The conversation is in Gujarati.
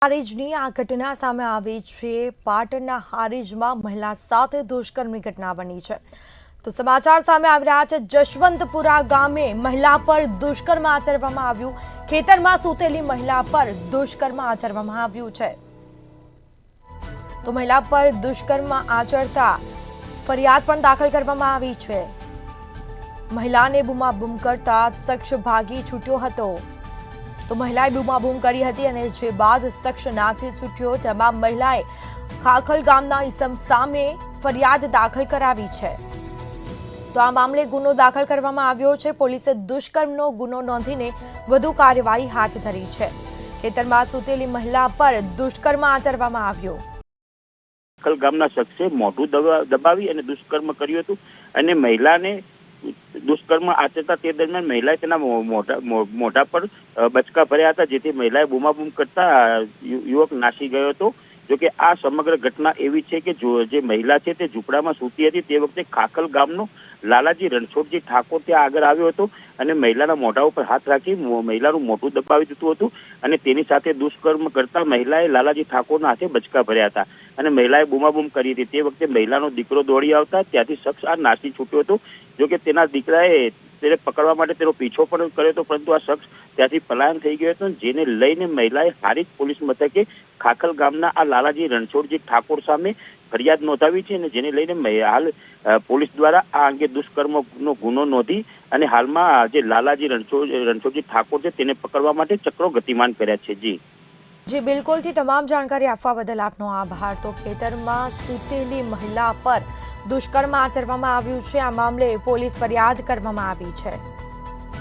હારીજની આ ઘટના સામે આવી છે। પાટણના હારીજમાં મહિલા સાથે દુષ્કર્મની ઘટના બની છે। તો સમાચાર સામે આવી રહ્યા છે। જશવંતપુરા ગામે મહિલા પર દુષ્કર્મ આચરવામાં આવ્યું। ખેતરમાં સૂતેલી મહિલા પર દુષ્કર્મ આચરવામાં આવ્યું છે। તો મહિલા પર દુષ્કર્મ આચરતા ફરિયાદ પણ દાખલ કરવામાં આવી છે। મહિલાને બૂમાબૂમ કરતા શખ્સ ભાગી છૂટ્યો હતો। તો મહિલાએ બૂમાબૂમ કરી હતી અને જે બાદ શખ્સ નાસી છૂટ્યો, જેમાં મહિલાએ ખાખલ ગામના ઈસમ સામે ફરિયાદ દાખલ કરાવી છે। તો આ મામલે ગુનો દાખલ કરવામાં આવ્યો છે। પોલીસે દુષ્કર્મનો ગુનો નોંધીને વધુ કાર્યવાહી હાથ ધરી છે। ખેતરમાં સૂતેલી મહિલા પર દુષ્કર્મ આચરવામાં આવ્યો। ખાખલ ગામના શખ્સે મોઢું દબાવી અને દુષ્કર્મ કર્યું હતું અને મહિલાને દુષ્કર્મ આચરતા તે દરમિયાન મહિલાએ તેના મોઢા પર બચકા ભર્યા હતા, જેથી મહિલાએ બૂમાબૂમ કરતા યુવક નાસી ગયો હતો। જોકે આ સમગ્ર ઘટના એવી છે કે જે મહિલા છે તે ઝૂંપડામાં સૂતી હતી તે વખતે ખાખલ ગામનો લાલાજી રણછોડજી ઠાકોર ત્યાં આગળ આવ્યો હતો અને મહિલાના મોઢા ઉપર હાથ રાખી મહિલાનું મોઢું દબાવી દીધું હતું અને તેની સાથે દુષ્કર્મ કરતા મહિલાએ લાલાજી ઠાકોરના હાથે બચકા ભર્યા હતા અને મહિલાએ બૂમાબૂમ કરી હતી। તે વખતે મહિલાનો દીકરો દોડી આવતા ત્યાંથી શખ્સ આ નાસી છૂટ્યો હતો। જોકે તેના દીકરાએ તેને પકડવા માટે તેનો પીછો પણ કર્યો હતો, પરંતુ આ શખ્સ ત્યાંથી પલાયન થઈ ગયો હતો, જેને લઈને મહિલાએ હારીજ પોલીસ મથકે ખાખલ ગામના આ લાલાજી રણછોડજી ઠાકોર સામે ફરિયાદ નોંધાવી છે અને જેને લઈને હાલ પોલીસ દ્વારા આ અંગે દુષ્કર્મનો ગુનો નોંધી અને હાલમાં જે લાલાજી રણછોડજી ઠાકોર છે તેને પકડવા માટે ચક્રો ગતિમાન કર્યા છે। જી બિલકુલથી તમામ જાણકારી આપવા બદલ આપનો આભાર। તો ખેતરમાં સૂતેલી મહિલા પર દુષ્કર્મ આચરવામાં આવ્યું છે। આ મામલે પોલીસ ફરિયાદ કરવામાં આવી છે।